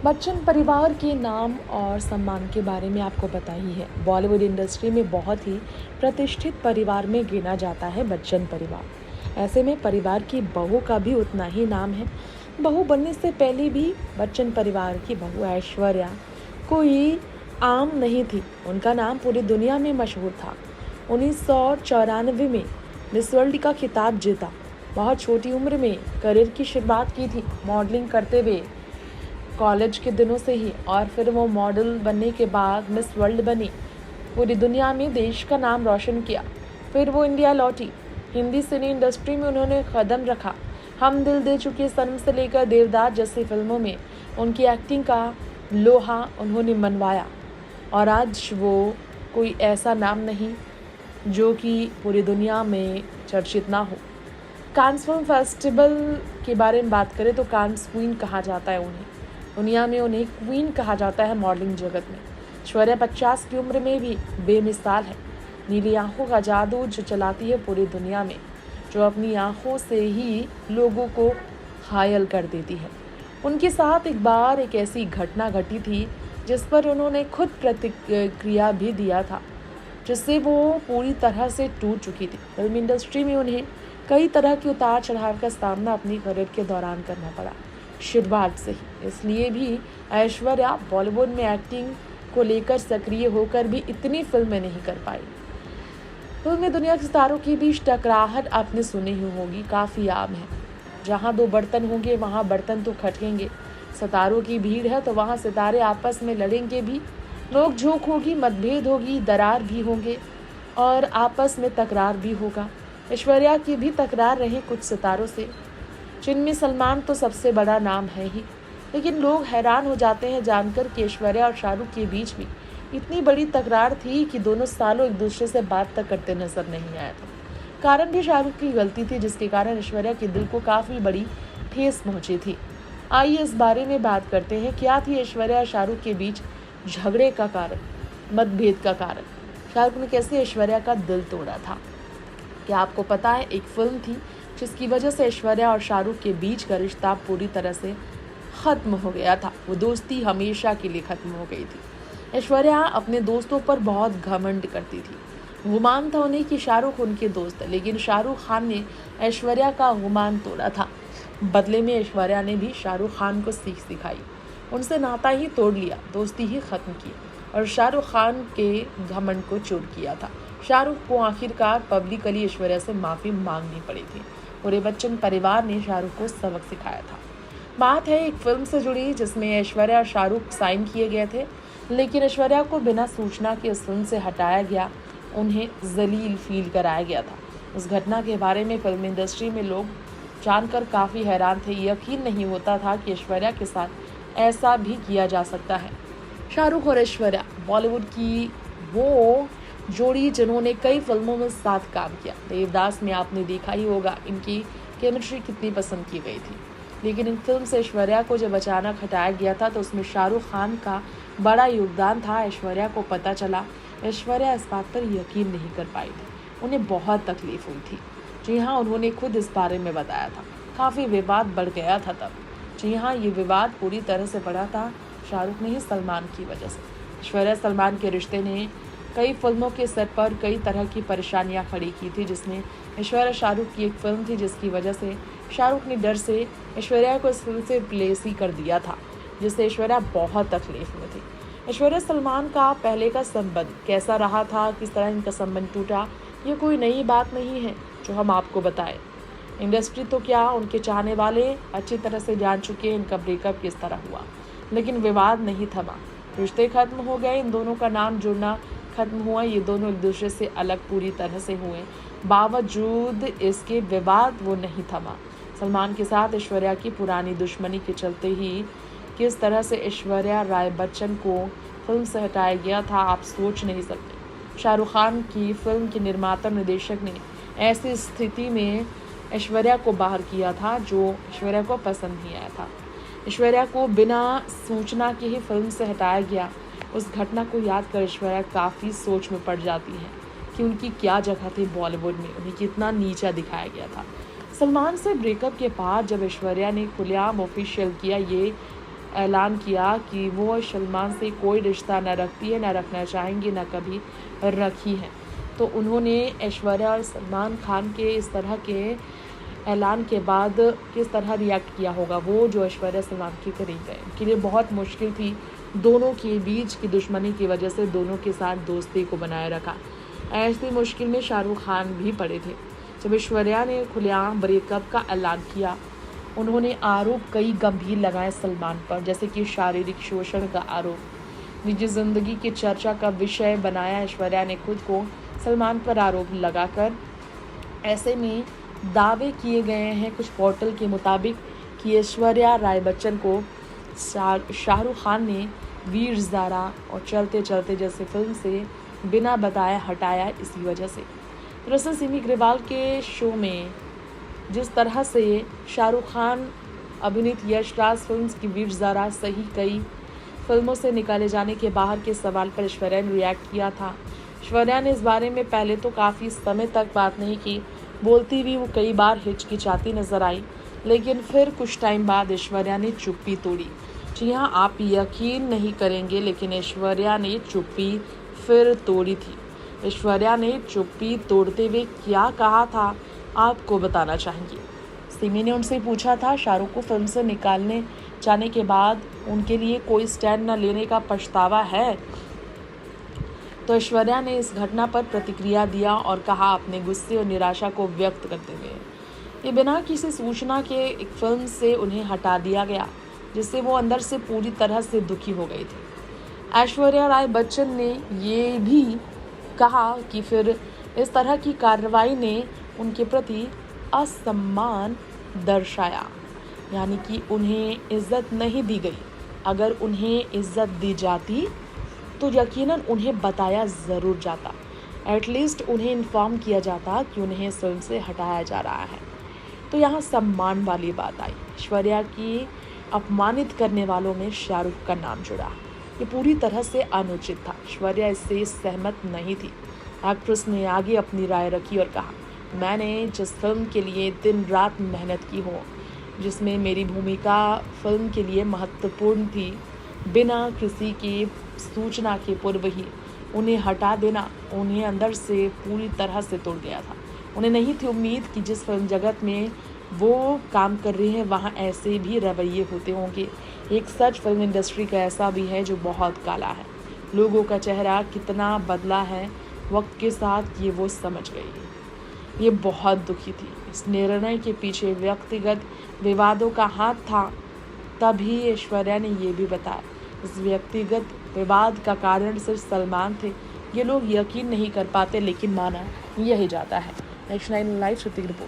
बच्चन परिवार के नाम और सम्मान के बारे में आपको पता ही है। बॉलीवुड इंडस्ट्री में बहुत ही प्रतिष्ठित परिवार में गिना जाता है बच्चन परिवार। ऐसे में परिवार की बहू का भी उतना ही नाम है। बहू बनने से पहले भी बच्चन परिवार की बहू ऐश्वर्या कोई आम नहीं थी। उनका नाम पूरी दुनिया में मशहूर था। 1994 में मिस वर्ल्ड का खिताब जीता। बहुत छोटी उम्र में करियर की शुरुआत की थी मॉडलिंग करते हुए, कॉलेज के दिनों से ही। और फिर वो मॉडल बनने के बाद मिस वर्ल्ड बनी। पूरी दुनिया में देश का नाम रोशन किया। फिर वो इंडिया लौटी। हिंदी सिने इंडस्ट्री में उन्होंने कदम रखा। हम दिल दे चुके सनम से लेकर देवदास जैसी फिल्मों में उनकी एक्टिंग का लोहा उन्होंने मनवाया। और आज वो कोई ऐसा नाम नहीं जो कि पूरी दुनिया में चर्चित ना हो। कांस फिल्म फेस्टिवल के बारे में बात करें तो कांस क्वीन कहा जाता है उन्हें। दुनिया में उन्हें क्वीन कहा जाता है मॉडलिंग जगत में। ऐश्वर्या 50 की उम्र में भी बेमिसाल है। नीली आंखों का जादू जो चलाती है पूरी दुनिया में, जो अपनी आंखों से ही लोगों को घायल कर देती है। उनके साथ एक बार एक ऐसी घटना घटी थी जिस पर उन्होंने खुद प्रतिक्रिया भी दिया था, जिससे वो पूरी तरह से टूट चुकी थी। फिल्म इंडस्ट्री में उन्हें कई तरह के उतार चढ़ाव का सामना अपनी करियर के दौरान करना पड़ा, शुरुआत से ही। इसलिए भी ऐश्वर्या बॉलीवुड में एक्टिंग को लेकर सक्रिय होकर भी इतनी फिल्में नहीं कर पाई। फिल्म में दुनिया के सितारों के बीच टकराहट आपने सुनी ही होगी, काफ़ी आम है। जहाँ दो बर्तन होंगे वहाँ बर्तन तो खटकेंगे। सितारों की भीड़ है तो वहाँ सितारे आपस में लड़ेंगे भी। नोक झोंक होगी, मतभेद होगी, दरार भी होंगे और आपस में तकरार भी होगा। ऐश्वर्या की भी तकरार रही कुछ सितारों से, जिनमें सलमान तो सबसे बड़ा नाम है ही। लेकिन लोग हैरान हो जाते हैं जानकर कि ऐश्वर्या और शाहरुख के बीच भी इतनी बड़ी तकरार थी कि दोनों सालों एक दूसरे से बात तक करते नजर नहीं आया था। कारण भी शाहरुख की गलती थी, जिसके कारण ऐश्वर्या के दिल को काफ़ी बड़ी ठेस पहुंची थी। आइए इस बारे में बात करते हैं, क्या थी ऐश्वर्या और शाहरुख के बीच झगड़े का कारण, मतभेद का कारण। शाहरुख ने कैसे ऐश्वर्या का दिल तोड़ा था। क्या आपको पता है, एक फिल्म थी जिसकी वजह से ऐश्वर्या और शाहरुख के बीच का रिश्ता पूरी तरह से ख़त्म हो गया था। वो दोस्ती हमेशा के लिए ख़त्म हो गई थी। ऐश्वर्या अपने दोस्तों पर बहुत घमंड करती थी। गुमान था उन्हें कि शाहरुख उनके दोस्त है, लेकिन शाहरुख खान ने ऐश्वर्या का गुमान तोड़ा था। बदले में ऐश्वर्या ने भी शाहरुख खान को सीख सिखाई, उनसे नाता ही तोड़ लिया, दोस्ती ही ख़त्म की और शाहरुख खान के घमंड को चोट किया था। शाहरुख को आखिरकार पब्लिकली ऐश्वर्या से माफ़ी मांगनी पड़ी थी। पूरे बच्चन परिवार ने शाहरुख को सबक सिखाया था। बात है एक फिल्म से जुड़ी जिसमें ऐश्वर्या और शाहरुख साइन किए गए थे, लेकिन ऐश्वर्या को बिना सूचना के उस फिल्म से हटाया गया, उन्हें जलील फील कराया गया था। उस घटना के बारे में फिल्म इंडस्ट्री में लोग जानकर काफ़ी हैरान थे। यकीन नहीं होता था कि ऐश्वर्या के साथ ऐसा भी किया जा सकता है। शाहरुख और ऐश्वर्या बॉलीवुड की वो जोड़ी जिन्होंने कई फिल्मों में साथ काम किया। देवदास में आपने देखा ही होगा इनकी केमिस्ट्री कितनी पसंद की गई थी। लेकिन इन फिल्म से ऐश्वर्या को जब अचानक हटाया गया था तो उसमें शाहरुख खान का बड़ा योगदान था। ऐश्वर्या को पता चला, ऐश्वर्या इस बात पर यकीन नहीं कर पाई थी। उन्हें बहुत तकलीफ हुई थी। जी हाँ, उन्होंने खुद इस बारे में बताया था। काफ़ी विवाद बढ़ गया था तब। जी हाँ, ये विवाद पूरी तरह से बढ़ा था शाहरुख नहीं, सलमान की वजह से। ऐश्वर्या सलमान के रिश्ते ने कई फिल्मों के सेट पर कई तरह की परेशानियां खड़ी की थी, जिसमें ऐश्वर्या शाहरुख की एक फिल्म थी जिसकी वजह से शाहरुख ने डर से ऐश्वर्या को इस फिल्म से रिप्लेस ही कर दिया था, जिससे ऐश्वर्या बहुत तकलीफ में थी। ऐश्वर्या सलमान का पहले का संबंध कैसा रहा था, किस तरह इनका संबंध टूटा, ये कोई नई बात नहीं है जो हम आपको बताएं। इंडस्ट्री तो क्या, उनके चाहने वाले अच्छी तरह से जान चुके हैं इनका ब्रेकअप किस तरह हुआ। लेकिन विवाद नहीं थमा, रिश्ते खत्म हो गए, इन दोनों का नाम जुड़ना खत्म हुआ। ये दोनों एक दूसरे से अलग पूरी तरह से हुए, बावजूद इसके विवाद वो नहीं थमा। सलमान के साथ ऐश्वर्या की पुरानी दुश्मनी के चलते ही किस तरह से ऐश्वर्या राय बच्चन को फिल्म से हटाया गया था, आप सोच नहीं सकते। शाहरुख खान की फिल्म के निर्माता निर्देशक ने ऐसी स्थिति में ऐश्वर्या को बाहर किया था, जो ऐश्वर्या को पसंद नहीं आया था। ऐश्वर्या को बिना सूचना के ही फिल्म से हटाया गया। उस घटना को याद कर ऐश्वर्या काफ़ी सोच में पड़ जाती हैं कि उनकी क्या जगह थी बॉलीवुड में, उन्हें कितना नीचा दिखाया गया था। सलमान से ब्रेकअप के बाद जब ऐश्वर्या ने खुलेआम ऑफिशियल किया ये ऐलान किया कि वो सलमान से कोई रिश्ता न रखती है, न रखना चाहेंगी, न कभी रखी है। तो उन्होंने ऐश्वर्या और सलमान खान के इस तरह के ऐलान के बाद किस तरह रिएक्ट किया होगा वो जो ऐश्वर्या सलमान के करीब गए। उनके लिए बहुत मुश्किल थी, दोनों के बीच की दुश्मनी की वजह से दोनों के साथ दोस्ती को बनाए रखा। ऐसी मुश्किल में शाहरुख खान भी पड़े थे जब ऐश्वर्या ने खुलेआम ब्रेकअप का ऐलान किया। उन्होंने आरोप कई गंभीर लगाए सलमान पर, जैसे कि शारीरिक शोषण का आरोप निजी जिंदगी की चर्चा का विषय बनाया ऐश्वर्या ने खुद को सलमान पर आरोप लगाकर। ऐसे में दावे किए गए हैं कुछ पोर्टल के मुताबिक कि ऐश्वर्या राय बच्चन को शाहरुख खान ने वीर ज़ारा और चलते चलते जैसे फिल्म से बिना बताए हटाया इसी वजह से। दरअसल सिमी ग्रेवाल के शो में जिस तरह से शाहरुख खान अभिनीत यशराज फिल्म की वीर ज़ारा सही कई फिल्मों से निकाले जाने के बाहर के सवाल पर ऐश्वर्या ने रिएक्ट किया था। ऐश्वर्या ने इस बारे में पहले तो काफ़ी समय तक बात नहीं की, बोलती भी वो कई बार हिचकिचाती नजर आई, लेकिन फिर कुछ टाइम बाद ऐश्वर्या ने चुप्पी तोड़ी। जी हाँ, आप यकीन नहीं करेंगे, लेकिन ऐश्वर्या ने चुप्पी फिर तोड़ी थी। ऐश्वर्या ने चुप्पी तोड़ते हुए क्या कहा था आपको बताना चाहेंगे। सिमी ने उनसे पूछा था शाहरुख को फिल्म से निकालने जाने के बाद उनके लिए कोई स्टैंड न लेने का पछतावा है। तो ऐश्वर्या ने इस घटना पर प्रतिक्रिया दिया और कहा अपने गुस्से और निराशा को व्यक्त करते हुए ये बिना किसी सूचना के एक फिल्म से उन्हें हटा दिया गया, जिससे वो अंदर से पूरी तरह से दुखी हो गई थी। ऐश्वर्या राय बच्चन ने ये भी कहा कि फिर इस तरह की कार्रवाई ने उनके प्रति असम्मान दर्शाया, यानी कि उन्हें इज्जत नहीं दी गई। अगर उन्हें इज्जत दी जाती तो यकीनन उन्हें बताया ज़रूर जाता, एटलीस्ट उन्हें इन्फॉर्म किया जाता कि उन्हें इस फिल्म से हटाया जा रहा है। तो यहाँ सम्मान वाली बात आई। ऐश्वर्या की अपमानित करने वालों में शाहरुख का नाम जुड़ा। ये पूरी तरह से अनुचित था। ऐश्वर्या इससे सहमत नहीं थी। एक्ट्रेस ने आगे अपनी राय रखी और कहा, मैंने जिस फिल्म के लिए दिन रात मेहनत की हो, जिसमें मेरी भूमिका फिल्म के लिए महत्वपूर्ण थी, बिना किसी की सूचना के पूर्व ही उन्हें हटा देना उन्हें अंदर से पूरी तरह से तोड़ गया था। उन्हें नहीं थी उम्मीद कि जिस फिल्म जगत में वो काम कर रही हैं वहाँ ऐसे भी रवैये होते होंगे। एक सच फिल्म इंडस्ट्री का ऐसा भी है जो बहुत काला है। लोगों का चेहरा कितना बदला है वक्त के साथ, ये वो समझ गई। ये बहुत दुखी थी। इस निर्णय के पीछे व्यक्तिगत विवादों का हाथ था। तभी ऐश्वर्या ने ये भी बताया इस व्यक्तिगत विवाद का कारण सिर्फ सलमान थे। ये लोग यकीन नहीं कर पाते, लेकिन माना यही जाता है। नेक्स्ट 9 लाइव श्रुति रिपोर्ट।